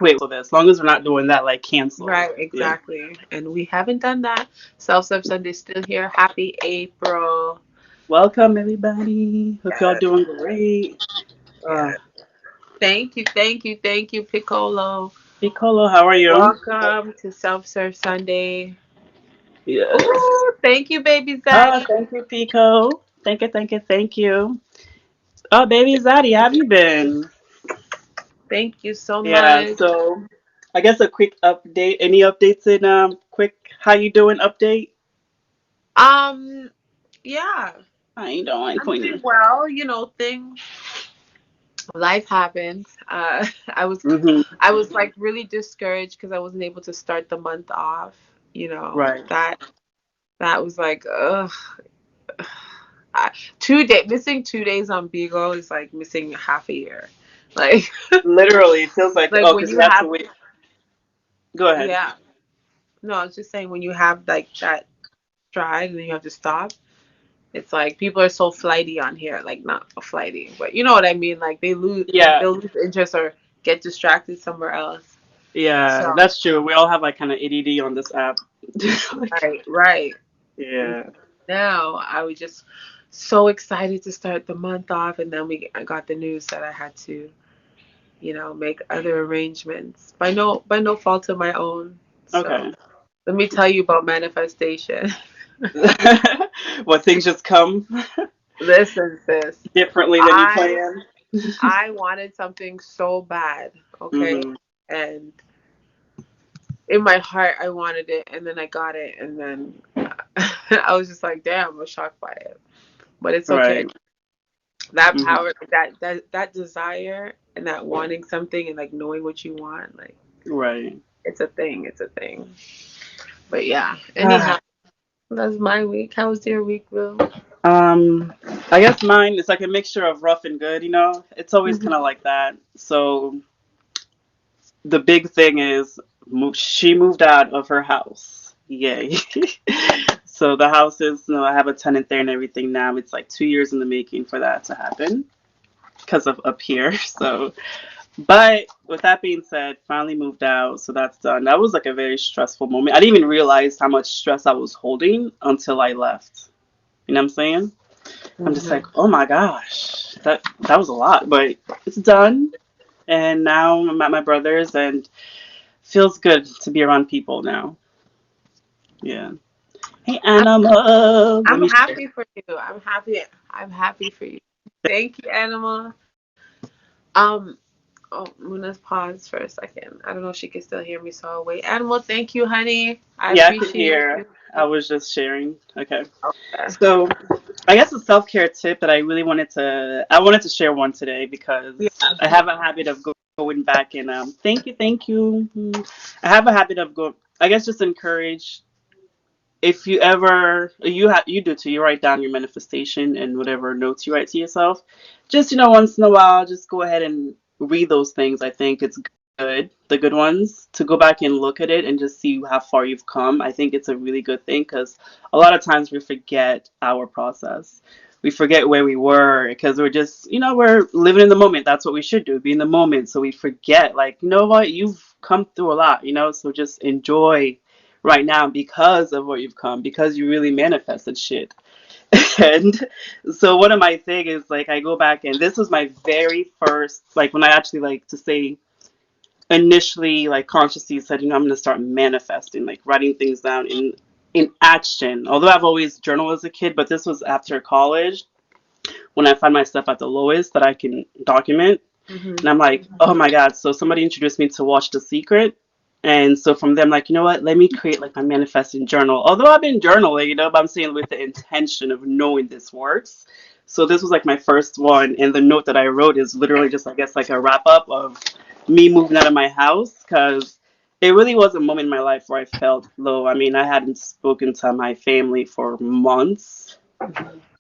wait, so as long as we're not doing that, like cancel. Right, Yeah. exactly. And we haven't done that. Self-Serve Sunday still here. Happy April. Welcome everybody. Hope y'all Yes, doing great. Uh, yes. Thank you, thank you, thank you, Piccolo. Piccolo, how are you? Welcome to Self-Serve Sunday. Yes. Oh, thank you, baby Oh, Zaddy. thank you, Pico. Thank you, thank you, thank you. Oh, baby Zaddy, how have you been? Thank you so Yeah, much. so I guess a quick update. Any updates in quick how you doing update? Um, yeah, How you doing, I'm doing Queenie? well. Things life happens. I was Mm-hmm. I was like really discouraged because I wasn't able to start the month off. Right. That was like, ugh. 2 day missing 2 days on BIGO is like missing half a year. Like, Literally, it feels like like oh, when because you you have to have, wait. Go ahead. yeah. No, I was just saying when you have like that stride and then you have to stop. It's like people are so flighty on here, like not flighty, but you know what I mean. Like Yeah, they'll lose interest or get distracted somewhere else. yeah, So that's true. We all have like kind of ADD on this app. Like, right, right. And yeah. now I was just so excited to start the month off, and then I got the news that I had to, make other arrangements by no fault of my own. So Okay. let me tell you about manifestation. What things just come Listen, sis, differently than you I planned. I wanted something so bad, okay? Hmm. And in my heart, I wanted it, and then I got it, and then I was just like, damn, I was shocked by it. But it's okay. Right. That Hmm. power, that desire, and that wanting something, and like knowing what you want, like Right. it's a thing. It's a thing. But yeah. Anyhow, that's my week. How was your week, Will? Um, I guess mine is like a mixture of rough and good, you know? It's always Hmm. kind of like that. So the big thing is she moved out of her house. Yay. So the house is, I have a tenant there and everything now. It's like 2 years in the making for that to happen because of up here. So, but with that being said, finally moved out. So that's done. That was like a very stressful moment. I didn't even realize how much stress I was holding until I left. You know what I'm saying? I'm just like, Hmm. oh my gosh, that was a lot, but it's done. And now I'm at my brother's and feels good to be around people now. Yeah. Hey, I'm Anima. Let I'm me share. happy for you. I'm happy. I'm happy for you. Thank you, Anima. Um. Oh, Muna's pause for a second. I don't know if she can still hear me, so I'll wait. Animal, thank you, honey. I Yeah, I could appreciate hear. you. I was just sharing. Okay. Okay. So I guess a self care tip that I wanted to share one today because Yeah. I have a habit of going back and thank you. I have a habit of go. I guess just encourage if you ever you do too. You write down your manifestation and whatever notes you write to yourself. Just once in a while, just go ahead and read those things. I think it's good, the good ones, to go back and look at it and just see how far you've come. I think it's a really good thing because a lot of times we forget our process. We forget where we were because we're just, we're living in the moment. That's what we should do, be in the moment. So we forget, like, you know what, you've come through a lot, so just enjoy right now because of what you've come, because you really manifested shit. And so one of my thing is like I go back and this was my very first, like when I actually like to say initially like consciously said, I'm gonna start manifesting, like writing things down in action. Although I've always journaled as a kid, but this was after college when I find myself at the lowest that I can document. Hmm. And I'm like, oh my God. So somebody introduced me to Watch the Secret. And so from them, like, you know what? Let me create like my manifesting journal. Although I've been journaling, but I'm saying with the intention of knowing this works. So this was like my first one. And the note that I wrote is literally just, I guess, like a wrap up of me moving out of my house because it really was a moment in my life where I felt low. I mean, I hadn't spoken to my family for months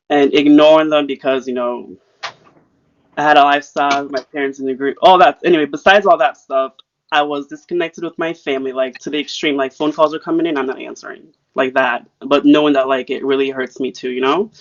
and ignoring them because, I had a lifestyle, my parents in the group, all that. Anyway, besides all that stuff, I was disconnected with my family, like to the extreme. Like phone calls are coming in, I'm not answering, like that. But knowing that, like, it really hurts me too.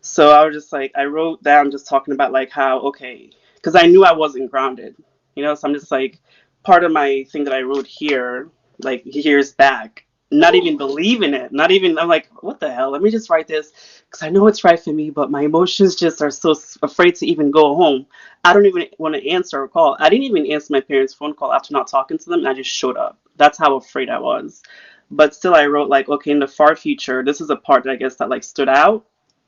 So I was just like, I wrote down just talking about like how, okay, because I knew I wasn't grounded. So I'm just like, part of my thing that I wrote here, like years back, not even believing it. Not even, I'm like, what the hell? Let me just write this because I know it's right for me, but my emotions just are so afraid to even go home. I don't even want to answer a call. I didn't even answer my parents' phone call after not talking to them, and I just showed up. That's how afraid I was. But still, I wrote, like, okay, in the far future, this is a part that I guess that, like, stood out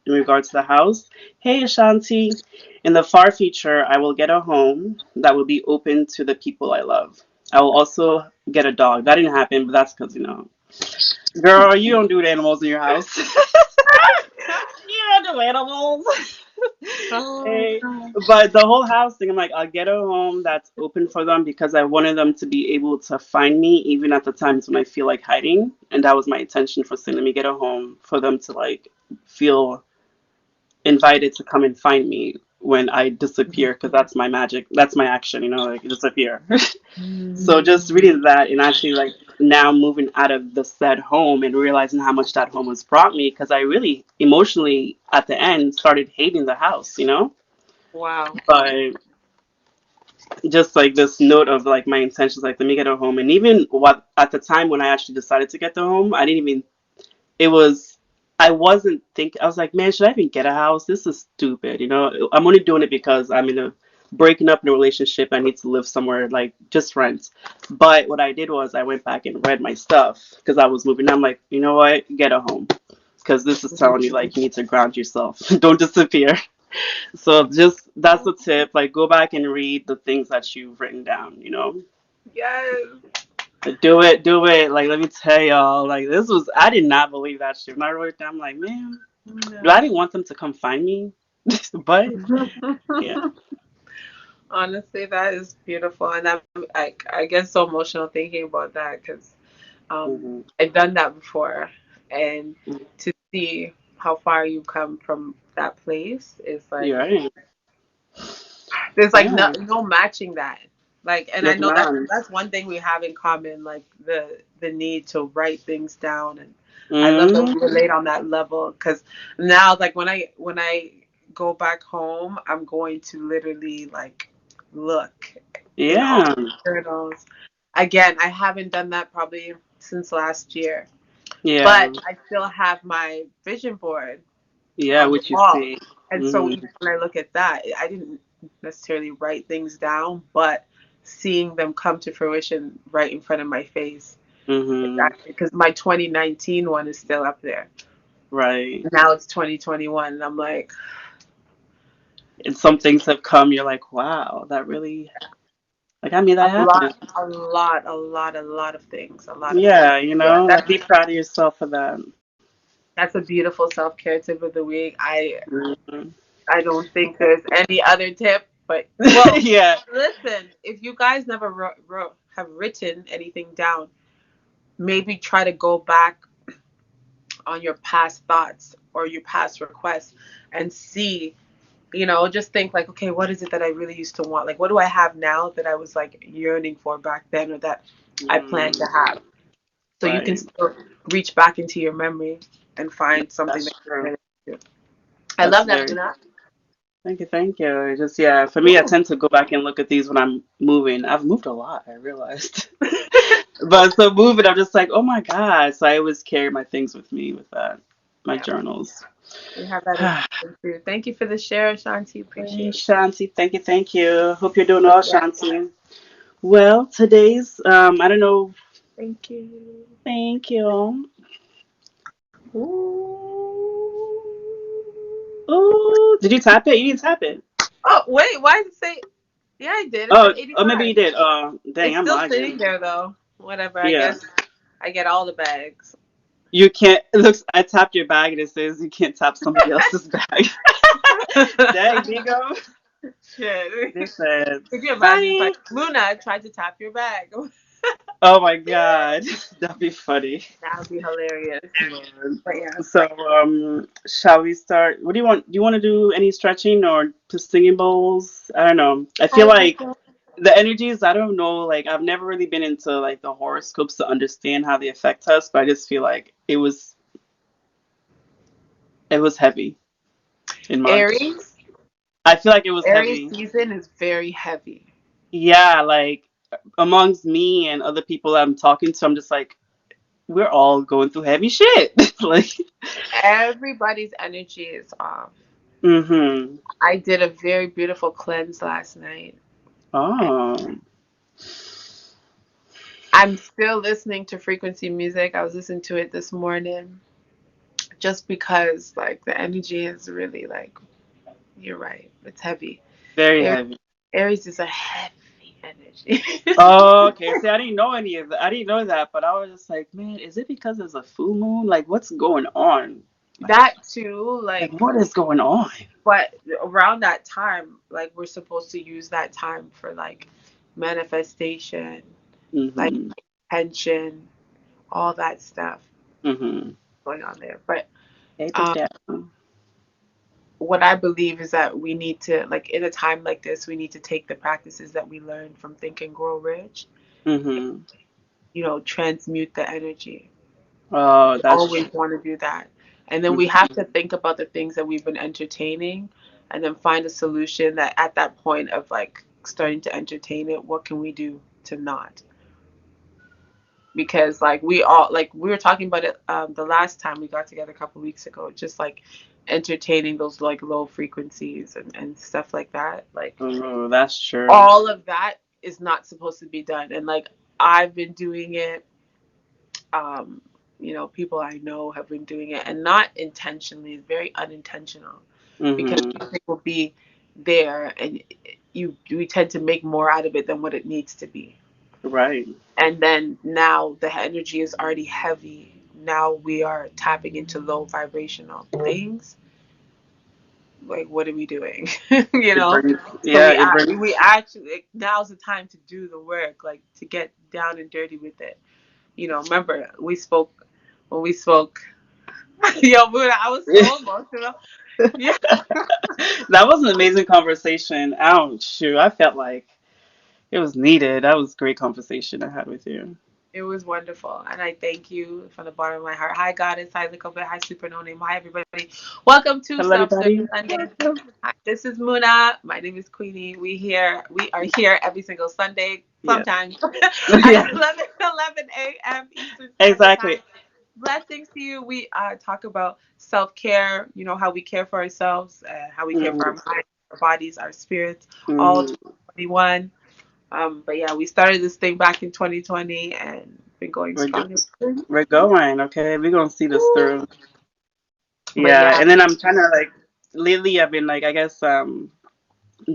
in regards to the house. Hey, Ashanti, in the far future, I will get a home that will be open to the people I love. I will also get a dog. That didn't happen, but that's because, girl, you don't do the animals in your house. You don't do animals. Oh Hey, my God. but the whole house thing, I'm like, I'll get a home that's open for them because I wanted them to be able to find me even at the times when I feel like hiding. And that was my intention for saying, let me get a home for them to, like, feel invited to come and find me when I disappear because that's my magic. That's my action, like disappear. So Mm. just reading that and actually like now moving out of the said home and realizing how much that home has brought me because I really emotionally at the end started hating the house. Wow. But just like this note of like my intentions, like let me get a home, and even what at the time when I actually decided to get the home, I didn't even it was I wasn't thinking I was like, man, should I even get a house? This is stupid, I'm only doing it because I'm in a breaking up in a relationship. I need to live somewhere like just rent. But what I did was I went back and read my stuff because I was moving. I'm like, you know what? Get a home. Because this is telling you like you need to ground yourself. Don't disappear. So just that's the tip. Like go back and read the things that you've written down. Yes. Do it, do it. Like, let me tell y'all, like, this was, I did not believe that shit. When I wrote it down, I'm like, man, do I No. didn't want them to come find me? But, yeah. Honestly, that is beautiful, and I get so emotional thinking about that because Hmm. I've done that before, and to see how far you come from that place is like You're right. there's like Yeah. no matching that. Like, and I There's know that's none. that's one thing we have in common, like the need to write things down, and I love that we Hmm. relate on that level because now, like when I go back home, I'm going to literally like look in all Yeah. the journals. Again, I haven't done that probably since last year, Yeah. but I still have my vision board Yeah, on the what you wall. see. And so Hmm. even when I look at that, I didn't necessarily write things down, but seeing them come to fruition right in front of my face. Hmm. Exactly. Because my 2019 one is still up there. Right. Now it's 2021. And I'm like, And some things have come, you're like, wow, that really, like, I made that a happen. lot, a lot, a lot, a lot of things. A lot of things. Yeah, Yeah, like, be proud of yourself for that. that's a beautiful self care tip of the week. Hmm. I don't think there's any other tip, but well, Yeah. listen, if you guys never have written anything down, maybe try to go back on your past thoughts or your past requests and see, just think like, okay, what is it that I really used to want? Like, what do I have now that I was like yearning for back then or that I plan to Mm, have? So you can right. still reach back into your memory and find something that That's you're true. committed to. I That's love that, very. Muna. Thank you. Thank you. It just, yeah, for me, I Ooh. tend to go back and look at these when I'm moving. I've moved a lot, I realized. But so moving, I'm just like, oh my God. So I always carry my things with me with that, my Yeah, journals. we have that in common too. Thank you for the share, Shanti. Hey, Appreciate Shanti. Thank you. Thank you. Hope you're doing it. well, Yeah, Shanti. Well, today's, I don't know. thank you. Thank you. Ooh. Ooh, did you tap it? You didn't tap it. Oh, wait, why did it say? Yeah, I did. It said Oh, maybe you 85. did. Dang, It's I'm still sitting lagging. there though. Whatever. I Yeah. guess I get all the bags. You can't. It looks. I tapped your bag and it says you can't tap somebody else's bag. Dang, BIGO. Shit. They said Could you imagine if bye. Luna tried to tap your bag? Oh my God, that'd be funny. That would be hilarious. Lord. But yeah. So, shall we start? What do you want? Do you want to do any stretching or just singing bowls? I don't know. I feel like the energies. I don't know. Like I've never really been into like the horoscopes to understand how they affect us, but I just feel like it was heavy in March. Aries. I feel like it was Aries heavy. season is very heavy. Yeah, like amongst me and other people I'm talking to, I'm just like, we're all going through heavy shit. Like, Everybody's energy is off. mm-hmm. I did a very beautiful cleanse last night. Oh, I'm still listening to frequency music. I was listening to it this morning just because like the energy is really like you're right. It's heavy. very Aries, heavy. Aries is a heavy energy. Oh, okay. See, I didn't know any of that. I didn't know that, but I was just like, man, is it because it's a full moon? Like, what's going on? Like, That too, like, what is going on? but around that time, like we're supposed to use that time for like manifestation, like Mm-hmm. intention, all that stuff Mm-hmm. going on there. But Hey, Big um, Dad. what I believe is that we need to, like, in a time like this, we need to take the practices that we learned from Think and Grow Rich, Mm-hmm. transmute the energy. Oh, We that's always true. want to do that. And then we Mm-hmm. have to think about the things that we've been entertaining and then find a solution that at that point of like starting to entertain it, what can we do to not? Because like we all like we were talking about it the last time we got together a couple weeks ago, just like entertaining those like low frequencies and stuff like that. Like Oh, that's true. all of that is not supposed to be done. And like I've been doing it, um, people I know have been doing it and not intentionally, it's very unintentional because Mm-hmm. something will be there and we tend to make more out of it than what it needs to be. Right. And then now the energy is already heavy. Now we are tapping into low vibrational things. Like, what are we doing? you It know? brings, So yeah, it brings. we actually, like, now's the time to do the work, like to get down and dirty with it. Remember we spoke when we spoke. Yo, Buddha, I was so emotional. Yeah, That was an amazing conversation. Ouch, shoot, I felt like it was needed. That was a great conversation I had with you. it was wonderful, and I thank you from the bottom of my heart. Hi, Goddess. Hi, Licobe. Hi, Super No Name. Hi, everybody. Welcome to Hello, Self Service everybody. Sunday. Hi, this is Muna. My name is Queenie. We are here every single Sunday, Yeah. sometimes Yeah. at 11 a.m. Eastern Standard Time. Exactly. Blessings to you. We talk about self care. How we care for ourselves, how we care for our Mm-hmm. minds, our bodies, our spirits. All Mm-hmm. 2021. But yeah, we started this thing back in 2020 and been going We're go- strong. But we're going. Okay, we're gonna see this through. Yeah, yeah. and then I'm trying to like lately. I've been like, I guess,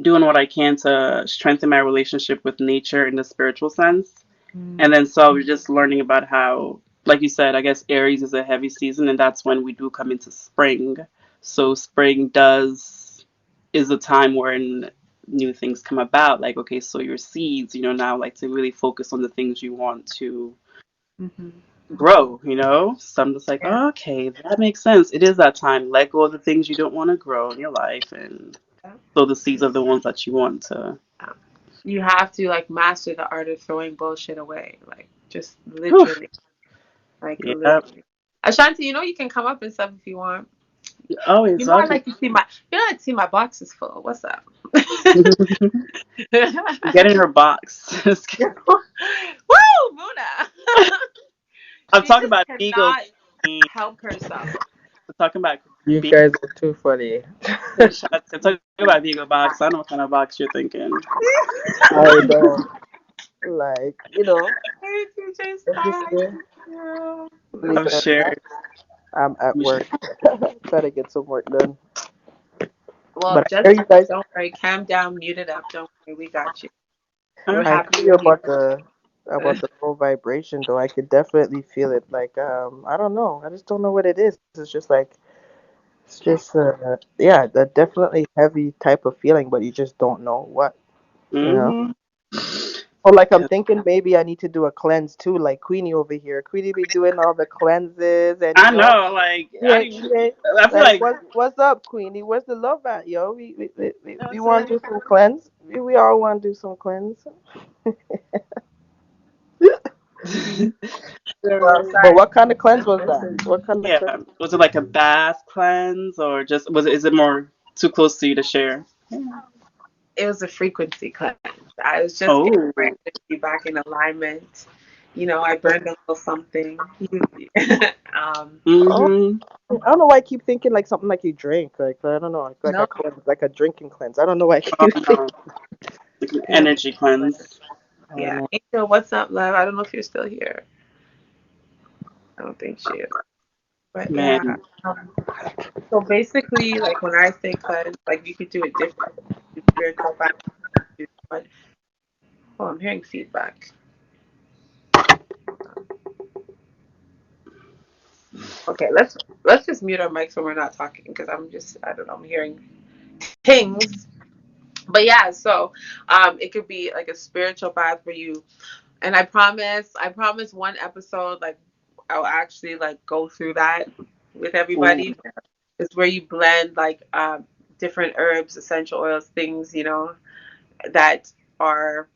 doing what I can to strengthen my relationship with nature in the spiritual sense. And then so I was just learning about how, like you said, I guess Aries is a heavy season, and that's when we do come into spring. So spring does is a time when new things come about. Like, okay, so your seeds, now like to really focus on the things you want to Mm-hmm. grow. So I'm just like, Yeah. okay, that makes sense. It is that time. Let go of the things you don't want to grow in your life and sow the seeds of the ones that you want to. Yeah. You have to like master the art of throwing bullshit away. Like just Whew, literally. Like yeah. literally. Ashanti, you can come up and stuff if you want. Always I welcome. like to see my boxes full. What's up? Get in her box. Woo, Muna. I'm She talking just about BIGO. cannot I'm help herself. talking about You BIGO. guys are too funny. I'm talking about BIGO box. I know what kind of box you're thinking. I know. Like, Hey, TJ, let's just stop. say, Yeah. believe I'm it or sure. not, I'm at I'm sure. work trying to get some work done. Well, But I just hear you guys, don't worry. Calm down, mute it up. Don't worry. We got you. We're Okay. I happy hear you you're here. about the low vibration though. I could definitely feel it. Like, I don't know. I just don't know what it is. It's just, yeah, the definitely heavy type of feeling, but you just don't know what, you know? Mm-hmm. Or like I'm thinking maybe I need to do a cleanse too, like Queenie over here. Queenie be doing all the cleanses and I know. Like, she I ain't, didn't. she ain't I feel like like. what's up, Queenie? Where's the love at, yo? We That's want to it. do some cleanse. We all want to do some cleanse. Well, But sorry. what kind of cleanse was Listen. that? What kind of Yeah. cleanse? Was it like a bath cleanse or just was it? Is it more too close to you to share? Yeah. it was a frequency cleanse. I was just getting Oh. my energy back in alignment. I burned a little something. um, Oh, Mm-hmm. I don't know why I keep thinking like something like you drink. Like I don't know, like no, a cleanse, like a drinking cleanse. I don't know why I Oh keep thinking. no. Like an it was, energy cleanse. I don't yeah. know. Angel, what's up, love? I don't know if you're still here. I don't think she is. But yeah. Man. Um, so basically, like when I say cleanse, like you could do it different. Do spiritual back. But oh, I'm hearing feedback. Okay, let's just mute our mics when we're not talking because I don't know, I'm hearing pings. But yeah, so it could be like a spiritual bath for you. And I promise one episode, like I'll actually like go through that with everybody. Mm, It's where you blend like different herbs, essential oils, things, that are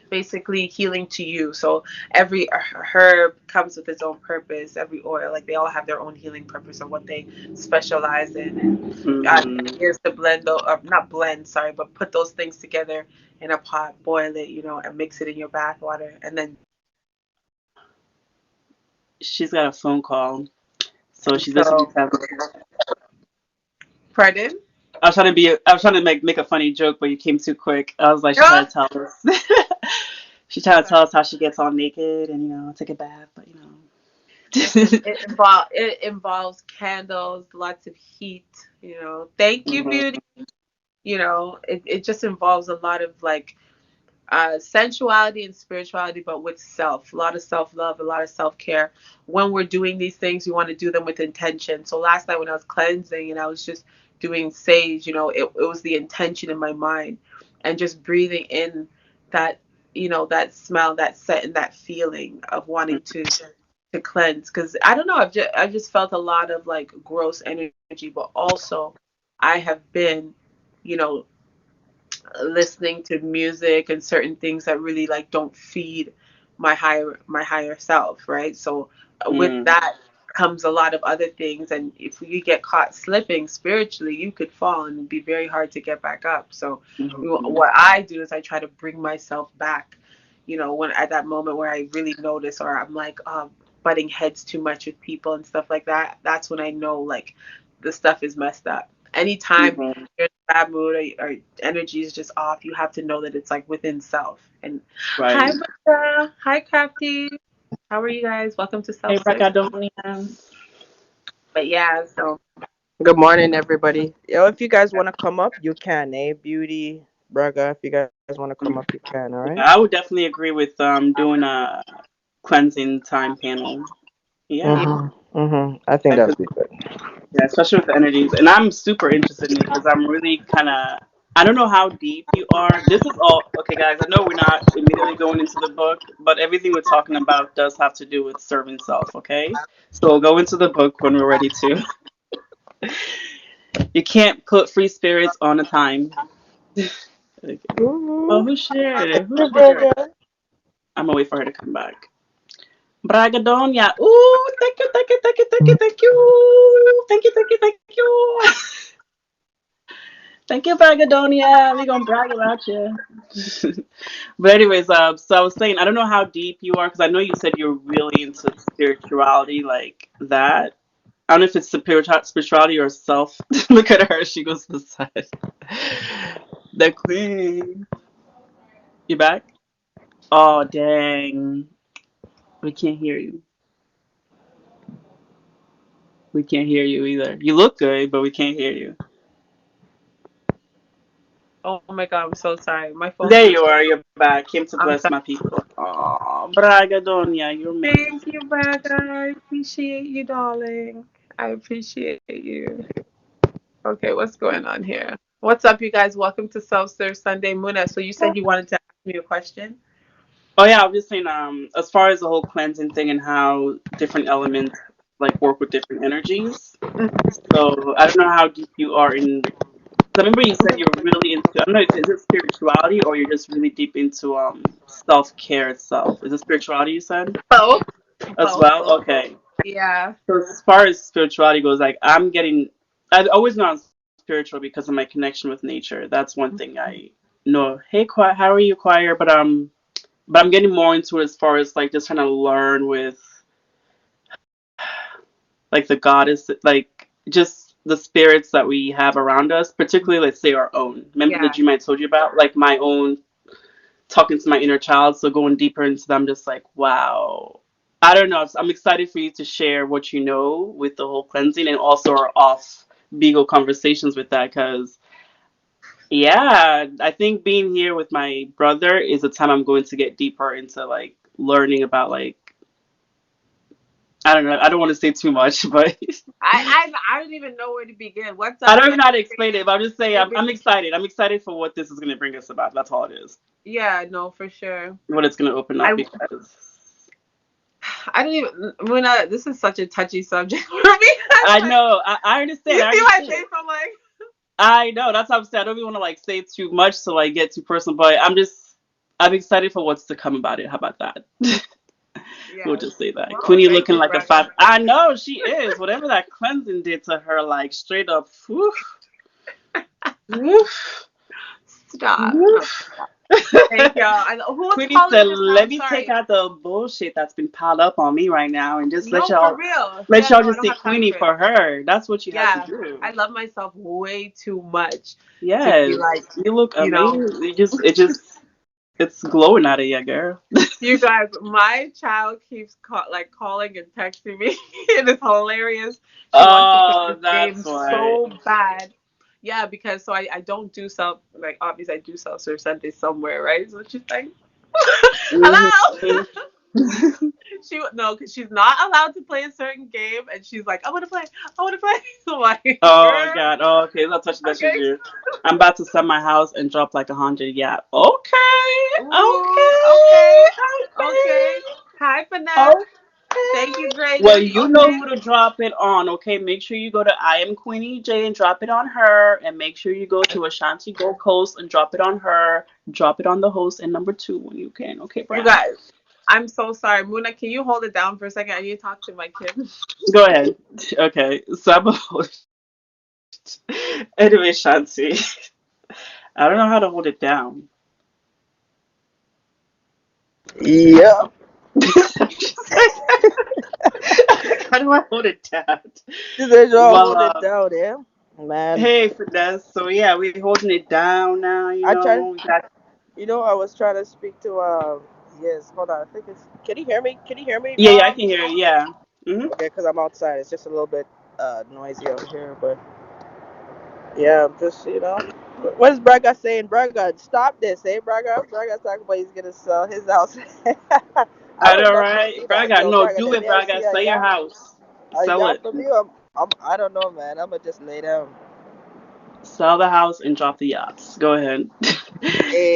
basically healing to you. So every herb comes with its own purpose. Every oil, like they all have their own healing purpose or what they specialize in. And mm-hmm. here's to blend, not blend, sorry, but put those things together in a pot, boil it, and mix it in your bath water, and then She's got a phone call, so she's basically so. telling. Pardon? I was trying to make a funny joke, but you came too quick. I was like, she's trying Yeah. to tell us. She's trying to tell us how she gets all naked and take a bath, but It involves candles, lots of heat. Thank you, Mhm, beauty. It just involves a lot of like sensuality and spirituality, but with self. A lot of self love, a lot of self care. When we're doing these things, we want to do them with intention. So last night when I was cleansing and I was just doing sage, it was the intention in my mind and just breathing in that, that smell, that scent, and that feeling of wanting to cleanse. Because I don't know, I've just felt a lot of like gross energy, but also I have been, you know, listening to music and certain things that really like don't feed my higher self, right? So with mm, that comes a lot of other things, and if you get caught slipping spiritually, you could fall and it'd be very hard to get back up. So mhm, what I do is I try to bring myself back, when at that moment where I really notice or I'm like butting heads too much with people and stuff like that. That's when I know like the stuff is messed up. Anytime mhm. you're in a bad mood or energy is just off, you have to know that it's like within self. And hi, Right. Brenda. Hi, Crafty. How are you guys? Welcome to Hey, Self Service. Bracadonia. But yeah, so Good morning, everybody. Yo, if you guys want to come up, you can. Beauty, Braga. If you guys want to come up, you can. All right. Yeah, I would definitely agree with doing a cleansing time panel. Yeah. I think that'd be good. Yeah, especially with the energies. And I'm super interested in it because I'm really kind of, I don't know how deep you are. This is all, okay, guys, I know we're not immediately going into the book, but everything we're talking about does have to do with serving self, okay? So we'll go into the book when we're ready to. You can't put free spirits on a time. Okay. Oh, Ooh, who shared it? Who hey, shared it? Braga. I'm gonna wait for her to come back. Bragadonia. Ooh, thank you, thank you, thank you, thank you, thank you. Thank you, thank you, thank you. Thank you, Bragadonia. We gonna brag about you. But anyways, so I was saying I don't know how deep you are because I know you said you're really into spirituality like that. I don't know if it's spirituality or self. Look at her; she goes beside the queen. You back? Oh dang, we can't hear you. We can't hear you either. You look good, but we can't hear you. oh my god, I'm so sorry. My phone There keeps. you are. You're back. Came to I'm bless sorry. my people. Oh, Bragadonia, you're Thank amazing. you, Becca. I appreciate you, darling. I appreciate you. Okay, what's going on here? What's up, you guys? Welcome to Self Serve Sunday, Muna. So you said you wanted to ask me a question? Oh yeah, I was just saying, as far as the whole cleansing thing and how different elements like work with different energies. So I don't know how deep you are in. 'Cause I remember you said you're really into. I don't know. Is it spirituality or you're just really deep into self care itself? Is it spirituality you said Both. as Both. well? Both. Okay. Yeah. So as far as spirituality goes, like I'm getting. I always know I'm spiritual because of my connection with nature. That's one thing I know. Hey, choir, how are you, choir? But I'm getting more into it as far as like just trying to learn with like the goddess, like just the spirits that we have around us, particularly let's say our own. Remember the Yeah. dream I told you about, like my own talking to my inner child. So going deeper into them, just like wow. I don't know. I'm excited for you to share what you know with the whole cleansing and also our off BIGO conversations with that because yeah, I think being here with my brother is a time I'm going to get deeper into like learning about like I don't know. I don't want to say too much, but I don't even know where to begin. What's I up, don't Ken? even know how to explain it. But I'm just saying Maybe. I'm excited. I'm excited for what this is going to bring us about. That's all it is. Yeah, no, for sure. What it's going to open up I because I don't even Muna, this is such a touchy subject for me. I'm I like, know. I understand. you I see my understand. face? I'm like, I know. That's how I'm saying. I don't even want to like say too much to like get too personal. But I'm excited for what's to come about it. How about that? We'll yes. just say that. Well, Queenie thank looking you, like a brother. five. I know she is. Whatever that cleansing did to her, like straight up. Whew, whew, Stop. No, whew. thank y'all. Who was Queenie calling said, just now? "Let I'm me take sorry. out the bullshit that's been piled up on me right now, and just No, for real. let Yeah, y'all no, I just don't see have time Queenie for it. for her. That's what you have to Yeah, do. I love myself way too much to be Yes, like, you look you know, amazing. It's glowing out of you, girl. you guys. My child keeps calling and texting me. It is hilarious. She wants to play Oh, this game that's why. so bad. Yeah, because I don't do self like obviously I do self serve Sundays somewhere, right? So she's like, hello. Hmm. She no, because she's not allowed to play a certain game, and she's like, I want to play, I want to play. I'm like, Oh girl, God. Oh, okay. That's what that should okay. do. I'm about to sell my house and drop like 100. Yeah. Okay. Ooh, Okay. okay, okay. Hi, finesse. Thank Okay. you, Well, Drayden. you know Okay. who to drop it on. Okay. Make sure you go to iamqueniej and drop it on her, and make sure you go to AshantiGoldcoast and drop it on her. Drop it on the host and number two when you can. Okay, You Brown. guys, I'm so sorry. Muna, can you hold it down for a second? I need to talk to my kid. Go ahead. Okay. So I'm a host. Anyway, Shanti. I don't know how to hold it down. Yep. How do I hold it down? She said y'all Well, hold it down, yeah? Man. hey, finesse. So yeah, we're holding it down now. You I tried know, we got. I was trying to speak to yes, hold on. I think it's can you hear me? Can you hear me? Yeah, yeah, I can hear you. Yeah. Mhm. Okay, because I'm outside. It's just a little bit noisy out here, but yeah, I'm just what is Braga saying? Braga, stop this, eh? Braga's talking about he's gonna sell his house. I I would know, never right? see that, Braga, yo, no, Braga. do Let it, me see Braga. Sell your house. a Sell yacht it. from you. I don't know, man. I'm gonna just lay down. Sell the house and drop the yachts. Go ahead.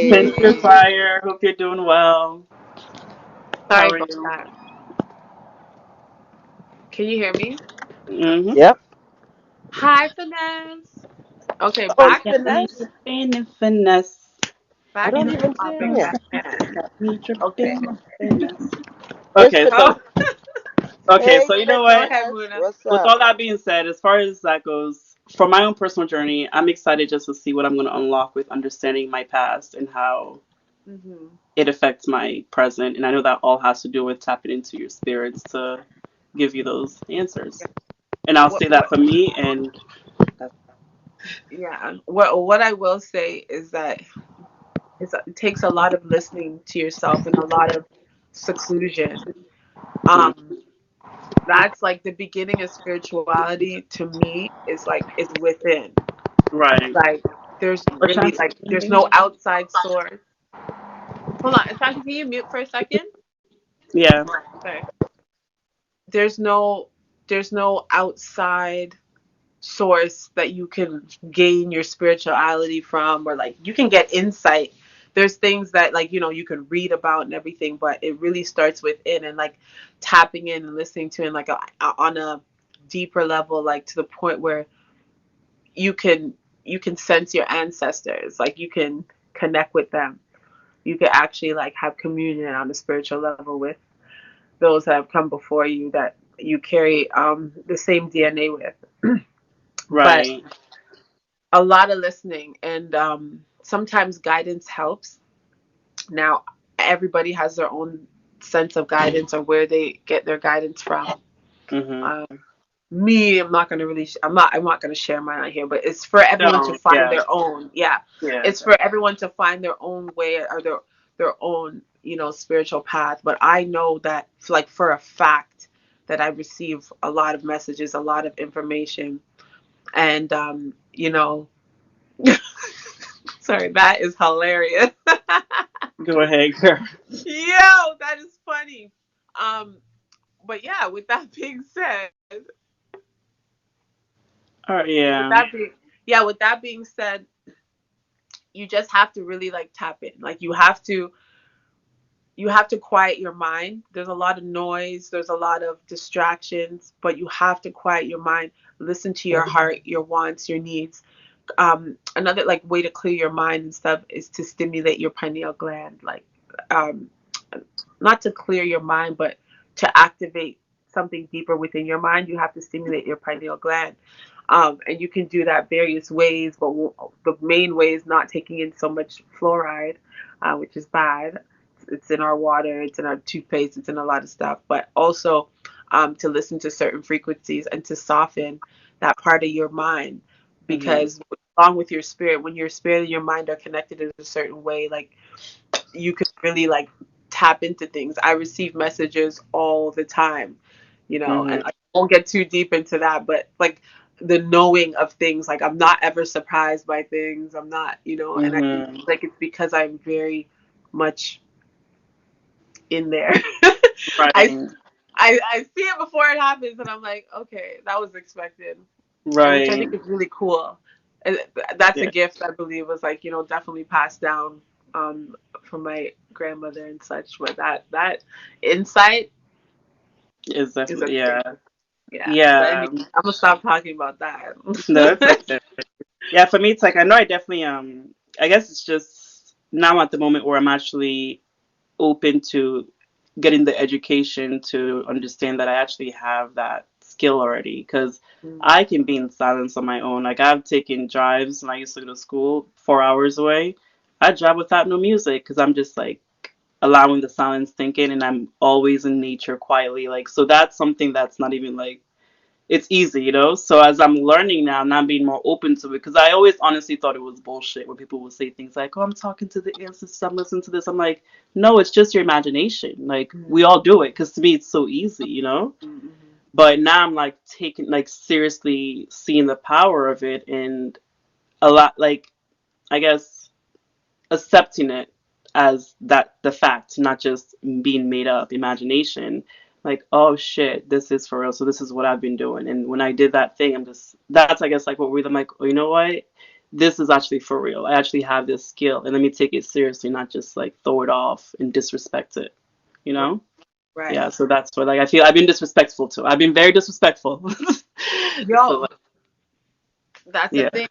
Thank you, Hey, Fire. Hope you're doing well. How Sorry are about you? that. Can you hear me? Mm-hmm. yep. Hi, finesse. Okay, Oh, back Got me finesse. dripping in finesse. I back don't to the In even see him topic here. at hand. got me Okay. dripping in finesse. Where's Okay, finesse? so Oh, okay, Hey, so you know go what? ahead, finesse. Muna. What's With up? all that being said, as far as that goes, for my own personal journey, I'm excited just to see what I'm going to unlock with understanding my past and how Hmm. it affects my present. And I know that all has to do with tapping into your spirits to give you those answers. And I'll say that What? for me. And Yeah. What I will say is that it takes a lot of listening to yourself and a lot of seclusion. mm, Um, that's like the beginning of spirituality to me is within. right. Like there's really Ashanti, like can you there's hear me? no outside source. Hold on, Ashanti, can you mute for a second? Yeah. Sorry. There's no there's no outside source that you can gain your spirituality from, or like you can get insight. There's things that like you can read about and everything, but it really starts within, and like tapping in and listening to it like on a deeper level, like to the point where you can you can sense your ancestors, like you can connect with them. You can actually like have communion on a spiritual level with those that have come before you that you carry the same DNA with. But Right. a lot of listening, and sometimes guidance helps. Now, everybody has their own sense of guidance or where they get their guidance from. Mhm. Um, Me, I'm not gonna really. I'm not gonna share mine on here, but it's for everyone to No. find Yeah. their own. Yeah, Yeah. it's for everyone to find their own way or their own spiritual path. But I know that like for a fact that I receive a lot of messages, a lot of information, and sorry, that is hilarious. Go ahead, girl. Yo, that is funny. Um, but yeah, with that being said, All right. with Yeah. that being yeah, with that being said, you just have to really like tap in. Like you have to quiet your mind. There's a lot of noise, there's a lot of distractions, but you have to quiet your mind, listen to your heart, your wants, your needs. Another like way to clear your mind and stuff is to stimulate your pineal gland, like um not to clear your mind, but to activate something deeper within your mind. You have to stimulate your pineal gland. And you can do that various ways, but the main way is not taking in so much fluoride, which is bad. It's in our water, it's in our toothpaste, it's in a lot of stuff, but also to listen to certain frequencies and to soften that part of your mind. Mhm. Because along with your spirit, when your spirit and your mind are connected in a certain way, like you can really like tap into things. I receive messages all the time, and Mhm. I won't get too deep into that, but like the knowing of things, like I'm not ever surprised by things. I'm not, and I think Mhm. like it's because I'm very much in there. I, Right. I see it before it happens, and I'm like, okay, that was expected, and which I think Right. is really cool. And that's a Yeah. gift I believe was like definitely passed down from my grandmother and such. But that insight It's is a definitely thing. yeah. Yeah. But Yeah. anyway, I'm gonna stop talking about that. No, it's okay. Yeah, for me, it's like I know I definitely I guess it's just now at the moment where I'm actually open to getting the education to understand that I actually have that skill already because Mm, I can be in silence on my own. Like I've taken drives when I used to go to school 4 hours away. I drive without no music because I'm just like allowing the silence thinking and I'm always in nature quietly. Like so that's something that's not even like it's easy, you know? So as I'm learning now, and I'm being more open to it, because I always honestly thought it was bullshit when people would say things like, oh, I'm talking to the ancestors, I'm listening to this. I'm like, no, it's just your imagination. Like, mm, we all do it, because to me, it's so easy, you know? mm, mm, But now I'm like taking, like, seriously seeing the power of it and a lot, like, I guess accepting it as that the fact, not just being made up imagination. Like, oh shit, this is for real. So this is what I've been doing. And when I did that thing, I'm just that's I guess like what we I'm like, oh, you know what? This is actually for real. I actually have this skill, and let me take it seriously, not just like throw it off and disrespect it. You right. know? Right. Yeah. So that's what like I feel I've been disrespectful too. I've been very disrespectful. So Yo, like, that's the yeah, thing.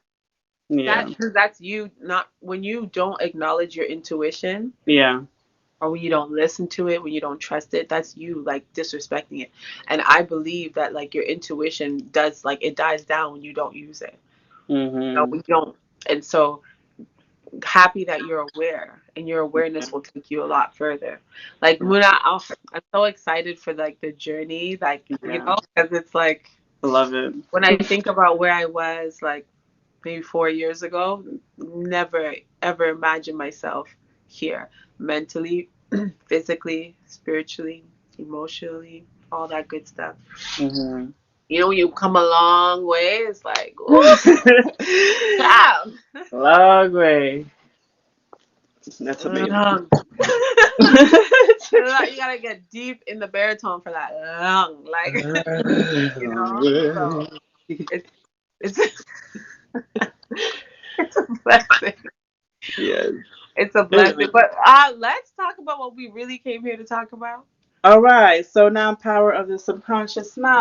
yeah, That's you not when you don't acknowledge your intuition yeah. or when you don't listen to it, when you don't trust it, that's you like disrespecting it. And I believe that like your intuition does like it dies down when you don't use it. Mhm. We don't. And so happy that you're aware and your awareness will take you a lot further. Like Muna, I'm so excited for like the journey, like Yeah. because it's like I love it. when I think about where I was like maybe 4 years ago, never ever imagined myself here mentally, physically, spiritually, emotionally, all that good stuff. Mhm. When you come a long way, it's like, ooh, wow. Long way. That's amazing. Long. You gotta get deep in the baritone for that long, like so it's it's it's a blessing. Yes. It's a Anyway. blessing. But let's talk about what we really came here to talk about. All right. So now, power of the subconscious mind.